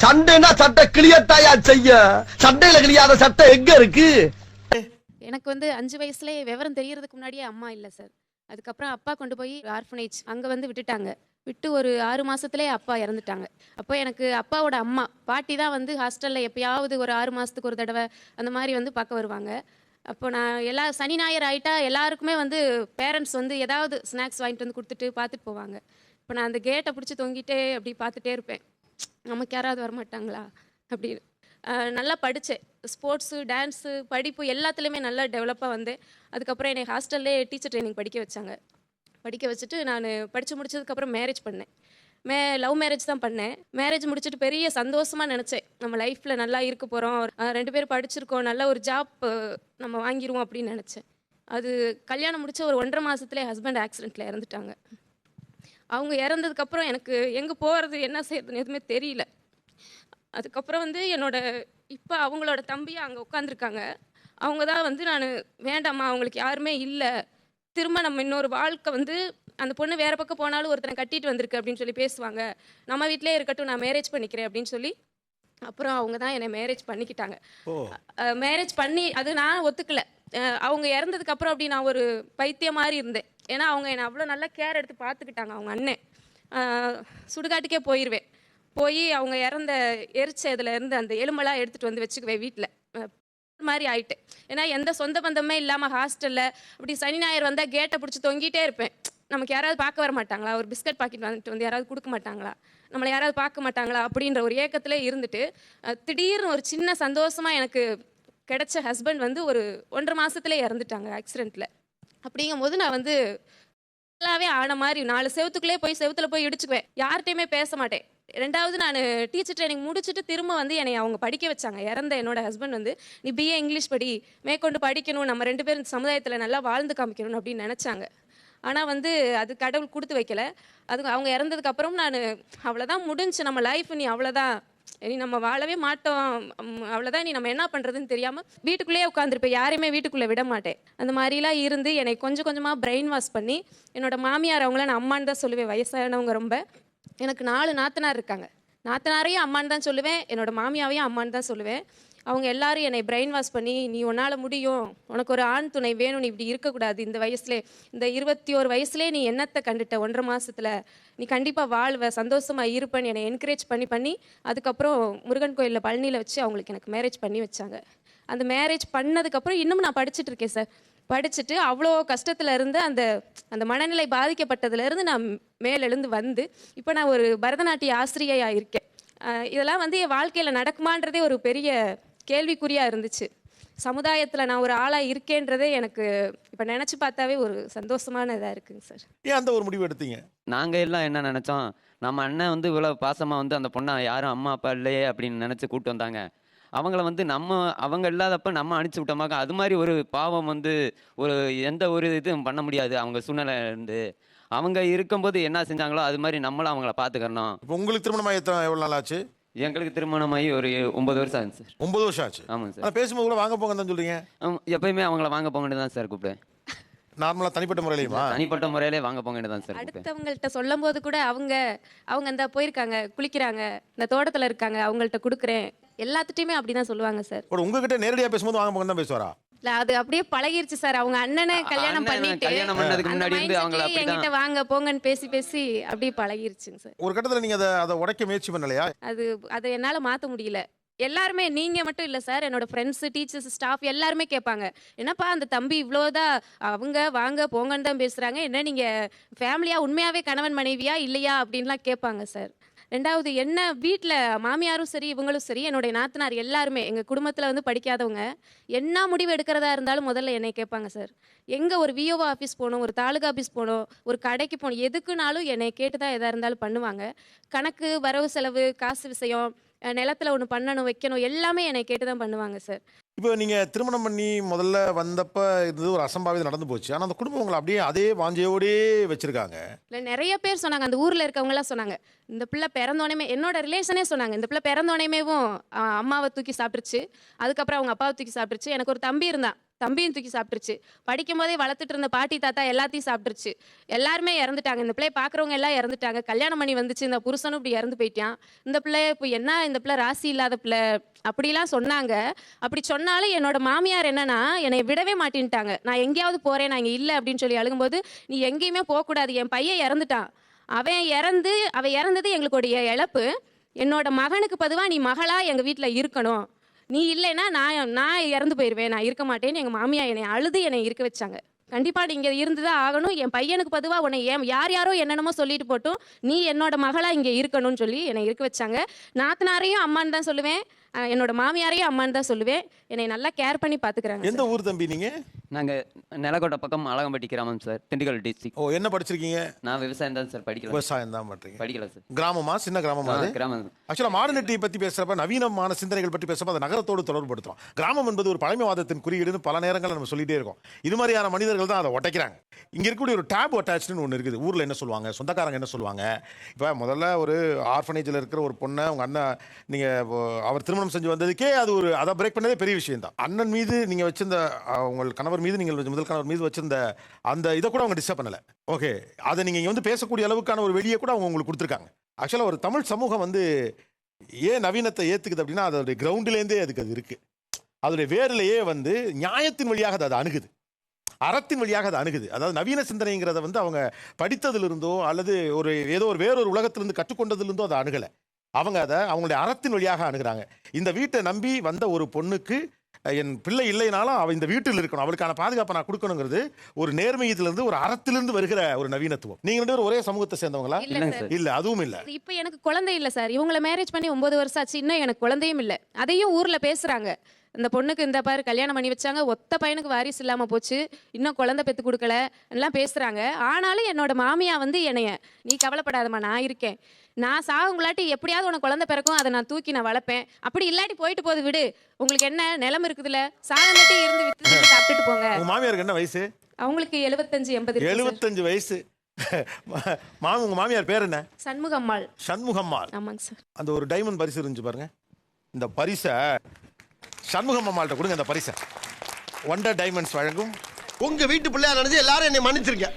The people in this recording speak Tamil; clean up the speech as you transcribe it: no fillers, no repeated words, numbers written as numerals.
சண்டைனா சட்டை கிளியத்தாயா செய்ய, சண்டையில கிளியாத சட்டை எங்க இருக்கு? எனக்கு வந்து 5 வயசுலேயே விவரம் தெரியறதுக்கு முன்னாடியே அம்மா இல்லை சார். அதுக்கப்புறம் அப்பா கொண்டு போய் ஆர்ஃபனேஜ் அங்கே வந்து விட்டுட்டாங்க. விட்டு ஒரு 6 மாதத்துலேயே அப்பா இறந்துட்டாங்க. அப்போ எனக்கு அப்பாவோட அம்மா பாட்டி தான் வந்து ஹாஸ்டலில் எப்பயாவது ஒரு 6 மாதத்துக்கு ஒரு தடவை அந்த மாதிரி வந்து பார்க்க வருவாங்க. அப்போ நான் சனி ஞாயிறு ஆகிட்டா எல்லாருக்குமே வந்து பேரண்ட்ஸ் வந்து ஏதாவது ஸ்நாக்ஸ் வாங்கிட்டு வந்து கொடுத்துட்டு பார்த்துட்டு போவாங்க. இப்போ நான் அந்த கேட்டை பிடிச்சி தொங்கிட்டே அப்படி பார்த்துட்டே இருப்பேன், நமக்கு யாராவது வரமாட்டாங்களா அப்படின்னு. நல்லா படித்தேன், ஸ்போர்ட்ஸு, டான்ஸு, படிப்பு எல்லாத்துலேயுமே நல்லா டெவலப்பாக வந்தேன். அதுக்கப்புறம் என்னை ஹாஸ்டல்லே டீச்சர் ட்ரைனிங் படிக்க வச்சாங்க. படிக்க வச்சுட்டு நான் படித்து முடிச்சதுக்கப்புறம் மேரேஜ் பண்ணேன். லவ் மேரேஜ் தான் பண்ணேன். மேரேஜ் முடிச்சுட்டு பெரிய சந்தோஷமாக நினச்சேன், நம்ம லைஃப்பில் நல்லா இருக்க போகிறோம், 2 பேரும் படிச்சிருக்கோம், நல்ல ஒரு ஜாப் நம்ம வாங்கிடுவோம் அப்படின்னு நினச்சேன். அது கல்யாணம் முடிச்ச ஒரு 1.5 மாதத்துலேயே ஹஸ்பண்ட் ஆக்சிடெண்ட்டில் இறந்துட்டாங்க. அவங்க இறந்ததுக்கப்புறம் எனக்கு எங்கே போகிறது என்ன செய்யறதுன்னு எதுவுமே தெரியல. அதுக்கப்புறம் வந்து இப்போ அவங்களோட தம்பியை அங்கே உட்காந்துருக்காங்க. அவங்க தான் வந்து நான் வேண்டாம்மா அவங்களுக்கு யாருமே இல்லை, திரும்ப நம்ம இன்னொரு வாழ்க்கை வந்து அந்த பொண்ணு வேறு பக்கம் போனாலும் ஒருத்தனை கட்டிட்டு வந்திருக்கு அப்படின்னு சொல்லி பேசுவாங்க, நம்ம வீட்டிலே இருக்கட்டும், நான் மேரேஜ் பண்ணிக்கிறேன் அப்படின்னு சொல்லி அப்புறம் அவங்க தான் என்னை மேரேஜ் பண்ணிக்கிட்டாங்க. மேரேஜ் பண்ணி அது நான் ஒத்துக்கலை. அவங்க இறந்ததுக்கப்புறம் அப்படி நான் ஒரு பைத்தியம் மாதிரி இருந்தேன். ஏன்னா அவங்க என்னை அவ்வளோ நல்லா கேர் எடுத்து பார்த்துக்கிட்டாங்க. அவங்க அண்ணன் சுடுகாட்டுக்கே போயிடுவேன், போய் அவங்க இறந்த இதில் இருந்து அந்த எலும்பெல்லாம் எடுத்துகிட்டு வந்து வச்சுக்குவேன் வீட்டில் மாதிரி ஆயிட்டு. ஏன்னா எந்த சொந்த பந்தமே இல்லாமல் ஹாஸ்டலில் அப்படி சனி ஞாயிறு வந்தால் கேட்டை பிடிச்சி தொங்கிட்டே இருப்பேன். நமக்கு யாராவது பார்க்க வர மாட்டாங்களா, ஒரு பிஸ்கட் பாக்கெட் வந்துட்டு வந்து யாராவது கொடுக்க மாட்டாங்களா, நம்மளை யாராவது பார்க்க மாட்டாங்களா அப்படின்ற ஒரு ஏக்கத்திலே இருந்துட்டு திடீர்னு ஒரு சின்ன சந்தோஷமாக எனக்கு கிடைச்ச ஹஸ்பண்ட் வந்து ஒரு 1.5 மாதத்துலேயே இறந்துட்டாங்க ஆக்சிடெண்ட்டில். அப்படிங்கும் போது நான் வந்து நல்லாவே ஆன மாதிரி 4 செவத்துக்குள்ளே போய் செவத்தில் போய் இடிச்சுக்குவேன், யார்கிட்டையுமே பேச மாட்டேன். 2வது நான் டீச்சர் ட்ரைனிங் முடிச்சுட்டு திரும்ப வந்து என்னை அவங்க படிக்க வச்சாங்க. இறந்த என்னோட ஹஸ்பண்ட் வந்து நீ பிஏ இங்கிலீஷ் படி, மேற்கொண்டு படிக்கணும், நம்ம 2 பேரும் சமுதாயத்தில் நல்லா வாழ்ந்து காமிக்கணும் அப்படின்னு நினச்சாங்க. ஆனால் வந்து அது கடவுள் கொடுத்து வைக்கல. அது அவங்க இறந்ததுக்கப்புறம் நான் அவ்வளோதான் முடிஞ்சு நம்ம லைஃப், நீ அவ்வளோதான், இனி நம்ம வாழவே மாட்டோம், அவ்வளோதான், நீ நம்ம என்ன பண்ணுறதுன்னு தெரியாமல் வீட்டுக்குள்ளேயே உட்காந்துருப்பேன், யாரையுமே வீட்டுக்குள்ளே விட மாட்டேன். அந்த மாதிரிலாம் இருந்து என்னை கொஞ்சம் கொஞ்சமாக பிரெயின் வாஷ் பண்ணி என்னோட மாமியார், அவங்கள நான் அம்மான்னு தான் சொல்லுவேன், வயசானவங்க ரொம்ப. எனக்கு 4 நாத்தனார் இருக்காங்க. நாத்தனாரையும் அம்மான்னு தான் சொல்லுவேன், என்னோட மாமியாவையும் அம்மான்னு தான் சொல்லுவேன். அவங்க எல்லாரும் என்னை பிரெயின் வாஷ் பண்ணி நீ உன்னால் முடியும், உனக்கு ஒரு ஆண் துணை வேணும், நீ இப்படி இருக்கக்கூடாது, இந்த வயசுலே, இந்த 21 வயசுலேயே நீ என்னத்தை கண்டுட்ட, 1.5 மாதத்தில் நீ கண்டிப்பாக வாழ்வ, சந்தோஷமாக இருப்பேன்னு என்னை என்கரேஜ் பண்ணி அதுக்கப்புறம் முருகன் கோயிலில் பழனியில் வச்சு அவங்களுக்கு எனக்கு மேரேஜ் பண்ணி வச்சாங்க. அந்த மேரேஜ் பண்ணதுக்கப்புறம் இன்னும் நான் படிச்சுட்டு இருக்கேன் சார். படிச்சுட்டு அவ்வளோ கஷ்டத்தில் இருந்து அந்த அந்த மனநிலை பாதிக்கப்பட்டதுலேருந்து நான் மேலெழுந்து வந்து இப்போ நான் ஒரு பரதநாட்டிய ஆசிரியையாக இருக்கேன். இதெல்லாம் வந்து என் வாழ்க்கையில் நடக்குமான்றதே ஒரு பெரிய கேள்விக்குறியாக இருந்துச்சு. சமுதாயத்தில் நான் ஒரு ஆளாக இருக்கேன்றதே எனக்கு இப்போ நினச்சி பார்த்தாவே ஒரு சந்தோஷமான இதாக இருக்குங்க சார். ஏன் அந்த ஒரு முடிவு எடுத்தீங்க? நாங்கள் எல்லாம் என்ன நினச்சோம், நம்ம அண்ணன் வந்து இவ்வளோ பாசமாக வந்து அந்த பொண்ணை யாரும் அம்மா அப்பா இல்லையே அப்படின்னு நினச்சி கூப்பிட்டு வந்தாங்க. அவங்கள வந்து அவங்க இல்லாதப்ப நம்ம அனுப்பிச்சி விட்டோமாக்கா, அது மாதிரி ஒரு பாவம் வந்து ஒரு எந்த ஒரு இதுவும் பண்ண முடியாது. அவங்க சூழ்நிலை இருந்து அவங்க இருக்கும்போது என்ன செஞ்சாங்களோ அது மாதிரி நம்மளும் அவங்கள பார்த்துக்கணும். இப்போ உங்களுக்கு திருமணமாக எவ்வளோ நாள் ஆச்சு? எங்களுக்கு திருமணமாகி ஒரு 9 வருஷம் ஆச்சு சார். 9 வருஷம் ஆச்சு. ஆமாங்க சார். பேசும்போது கூட வாங்க போங்க தான் சொல்றீங்க. எப்பயுமே அவங்கள வாங்க போங்கன்னு தான் சார் கூப்பிடுவேன். நார்மலாக தனிப்பட்ட முறையிலையுமா? தனிப்பட்ட முறையிலே வாங்க போங்கன்னு தான் சார். அடுத்தவங்கள்ட்ட சொல்லும் போது கூட அவங்க இந்த போயிருக்காங்க, குளிக்கிறாங்க, இந்த தோட்டத்தில் இருக்காங்க, அவங்கள்ட்ட கொடுக்குறேன், எல்லாத்துட்டையுமே அப்படிதான் சொல்லுவாங்க சார். உங்ககிட்ட நேரடியாக பேசும்போது வாங்க போங்க தான் பேசுவாரா? அது அப்படியே பழகிருச்சு சார். அவங்க அண்ணனை கல்யாணம் பண்ணதுக்கு முன்னாடி இருந்து அவங்கள என்கிட்ட வாங்க போங்கன்னு பேசி அப்படியே பழகிருச்சுங்க சார். ஒரு கட்டத்தில் நீங்க அதை உடைக்க முயற்சி பண்ணலையா? அதை என்னால மாற்ற முடியல. எல்லாருமே, நீங்க மட்டும் இல்லை சார், என்னோட ஃப்ரெண்ட்ஸு, டீச்சர்ஸ், ஸ்டாஃப் எல்லாருமே கேட்பாங்க, என்னப்பா அந்த தம்பி இவ்வளோதான் அவங்க வாங்க போங்கன்னு தான் பேசுகிறாங்க, என்ன நீங்கள் ஃபேமிலியாக உண்மையாகவே கணவன் மனைவியா இல்லையா அப்படின்லாம் கேட்பாங்க சார். 2வது என்ன வீட்டில் மாமியாரும் சரி இவங்களும் சரி, என்னுடைய நாத்தனார் எல்லாருமே எங்கள் குடும்பத்தில் வந்து படிக்காதவங்க, என்ன முடிவு எடுக்கிறதா இருந்தாலும் முதல்ல என்னை கேட்பாங்க சார். எங்கே ஒரு விஓஓ ஆஃபீஸ் போகணும், ஒரு தாலுகா ஆஃபீஸ் போகணும், ஒரு கடைக்கு போகணும், எதுக்குனாலும் என்னை கேட்டு தான் எதாக இருந்தாலும் பண்ணுவாங்க. கணக்கு, வரவு செலவு, காசு விஷயம், நிலத்தில் ஒன்று பண்ணணும் வைக்கணும், எல்லாமே என்னை கேட்டு தான் பண்ணுவாங்க சார். இப்போ நீங்கள் திருமணம் பண்ணி முதல்ல வந்தப்போ இது ஒரு அசம்பாவிதம் நடந்து போச்சு, ஆனால் அந்த குடும்பம் உங்களை அப்படியே அதே வாஞ்சையோடே வச்சுருக்காங்க. இல்லை, நிறைய பேர் சொன்னாங்க, அந்த ஊரில் இருக்கவங்களாம் சொன்னாங்க, இந்த பிள்ளை பிறந்தோடனே, என்னோட ரிலேஷனே சொன்னாங்க, இந்த பிள்ளை பிறந்தோடனேவும் அம்மாவை தூக்கி சாப்பிட்டுருச்சு, அதுக்கப்புறம் அவங்க அப்பாவை தூக்கி சாப்பிட்டுருச்சு. எனக்கு ஒரு தம்பி இருந்தான், தம்பியும் தூக்கி சாப்பிட்டுருச்சு. படிக்கும் போதே வளர்த்துட்டு இருந்த பாட்டி தாத்தா எல்லாத்தையும் சாப்பிட்டுருச்சு. எல்லாருமே இறந்துட்டாங்க. இந்த பிள்ளைய பார்க்குறவங்க எல்லாம் இறந்துட்டாங்க. கல்யாணம் பண்ணி வந்துச்சு, இந்த புருஷனும் இப்படி இறந்து போயிட்டான். இந்த பிள்ளை இப்போ என்ன, இந்த பிள்ளை ராசி இல்லாத பிள்ளை அப்படிலாம் சொன்னாங்க. அப்படி சொன்னாலும் என்னோட மாமியார் என்னன்னா என்னை விடவே மாட்டேன்ட்டாங்க. நான் எங்கேயாவது போறேன், நான் இங்கே இல்லை அப்படின்னு சொல்லி அழுகும்போது, நீ எங்கேயுமே போகக்கூடாது, என் பையன் இறந்துட்டான், அவன் இறந்தது எங்களுடைய இழப்பு. என்னோட மகனுக்கு பதுவாக நீ மகளா எங்கள் வீட்டில் இருக்கணும், நீ இல்லைன்னா நான் இறந்து போயிடுவேன், நான் இருக்க மாட்டேன்னு எங்கள் மாமியார் என்னை அழுது என்னை இருக்க வச்சாங்க. கண்டிப்பாக நீ இங்கே இருந்துதான் ஆகணும், என் பையனுக்கு பதுவாக உன்னை யாரோ என்னென்னமோ சொல்லிட்டு போட்டும், நீ என்னோட மகளா இங்கே இருக்கணும்னு சொல்லி என்னை இருக்க வச்சாங்க. நாத்தனாரையும் அம்மான்னு தான் சொல்லுவேன், என்னோட மாமியாரையும் அம்மான்னு தான் சொல்லுவேன். என்னை நல்லா கேர் பண்ணி பார்த்துக்கிறாங்க. எந்த ஊர் தம்பி நீங்க? நாங்கள் நிலக்கோட்டை பக்கம் அழகம்பட்டி கிராமம் சார், திண்டுக்கல் டிஸ்ட்ரிக்ட். ஓ, என்ன படிச்சிருக்கீங்க? நான் விவசாயம் தான் சார், படிக்கல. விவசாயம் தான் பண்றீங்க? படிக்கல சார். கிராமமா, சின்ன கிராமமா? கிராமம். ஆக்சுவலா மாடர்னிட்டி பத்தி பேசுறப்ப, நவீனமான சிந்தனைகள் பற்றி பேசுறப்ப அதை நகரத்தோடு தொடர்புபடுத்துறோம். கிராமம் என்பது ஒரு பழமைவாதத்தின் குறியீடுன்னு பல நேரங்கள் நம்ம சொல்லிட்டே இருக்கோம். இது மாதிரியான மனிதர்கள் தான் அதை ஒட்டைக்கிறாங்க. இங்க இருக்கக்கூடிய ஒரு டேப் அட்டாச்னு ஒன்று இருக்குது. ஊர்ல என்ன சொல்லுவாங்க, சொந்தக்காரங்க என்ன சொல்லுவாங்க. இப்போ முதல்ல ஒரு ஆர்ஃபனேஜில் இருக்கிற ஒரு பொண்ணை உங்க அண்ணன் நீங்க அவர் திருமணம் செஞ்சு வந்ததுக்கே அது ஒரு அதை பிரேக் பண்ணதே பெரிய விஷயம் தான். அண்ணன் மீது நீங்க வச்சிருந்த உங்கள் கணவர் மீது, நீங்கள் முதல் கணவர் மீது வச்சிருந்த அந்த இதை கூட அவங்க டிஸ்டர்ப் பண்ணல. ஓகே, அதை நீங்க இங்க வந்து பேசக்கூடிய அளவுக்கான ஒரு வெளியே கூட அவங்க உங்களுக்கு கொடுத்துருக்காங்க. ஆக்சுவலாக ஒரு தமிழ் சமூகம் வந்து ஏன் நவீனத்தை ஏத்துக்குது அப்படின்னா, அதோடைய கிரவுண்ட்லேருந்தே அதுக்கு அது இருக்கு. அதோடைய வேரிலேயே வந்து நியாயத்தின் வழியாக அது அணுகுது, அறத்தின் வழியாக அது அணுகுது. அதாவது நவீன சிந்தனைங்கிறத வந்து அவங்க படித்ததிலிருந்தோ அல்லது ஏதோ ஒரு வேறொரு உலகத்திலிருந்து கற்றுக்கொண்டதிலிருந்தோ அதை அணுகலை. அவங்க அதை அவங்களுடைய அறத்தின் வழியாக அணுகுறாங்க. இந்த வீட்டை நம்பி வந்த ஒரு பொண்ணுக்கு என் பிள்ளை இல்லைனாலும் அவள் இந்த வீட்டில் இருக்கணும், அவளுக்கான பாதுகாப்பை நான் கொடுக்கணுங்கிறது ஒரு நேர்மையத்திலிருந்து, ஒரு அறத்திலிருந்து வருகிற ஒரு நவீனத்துவம். நீங்க ரெண்டு பேரும் ஒரே சமூகத்தை சேர்ந்தவங்களா? இல்ல, அதுவும் இல்ல. இப்போ எனக்கு குழந்தை இல்லை சார். இவங்களை மேரேஜ் பண்ணி 9 வருஷம் ஆச்சு, இன்னும் எனக்கு குழந்தையும் இல்லை. அதையும் ஊர்ல பேசுறாங்க. இந்த பொண்ணுக்கு இந்த பாரு கல்யாணம் பண்ணி வச்சாங்க, ஒத்த பையனுக்கு வாரிசு இல்லாமல் போச்சு, இன்னும் குழந்தை பெற்று கொடுக்கல எல்லாம் பேசுகிறாங்க. ஆனாலும் என்னோட மாமியா வந்து என்னைய, நீ கவலைப்படாதம்மா, நான் இருக்கேன், நான் சாகுங்களாட்டி எப்படியாவது உனக்கு குழந்தை பிறக்கும், அதை நான் தூக்கி நான் வளர்ப்பேன், அப்படி இல்லாட்டி போயிட்டு போகுது விடு, உங்களுக்கு என்ன நிலம் இருக்குதுல்ல, சாதம் மட்டும் இருந்து வித்து சாப்பிட்டுட்டு போங்க. உங்க மாமியாருக்கு என்ன வயசு? அவங்களுக்கு 75-80. 75 வயசு. உங்க மாமியார் பேர் என்ன? சண்முகம்மாள். சண்முகம்மாள். ஆமாங்க சார். அந்த ஒரு டைமண்ட் பரிசு இருந்துச்சு பாருங்க, இந்த பரிசை சண்முகம் அம்மாள்கிட்ட கொடுங்க. அந்த பரிசை ஒண்டர் டைமண்ட்ஸ் வழங்கும். உங்க வீட்டு பிள்ளையா நினைச்சு எல்லாரும் என்னை மன்னிச்சிருங்க.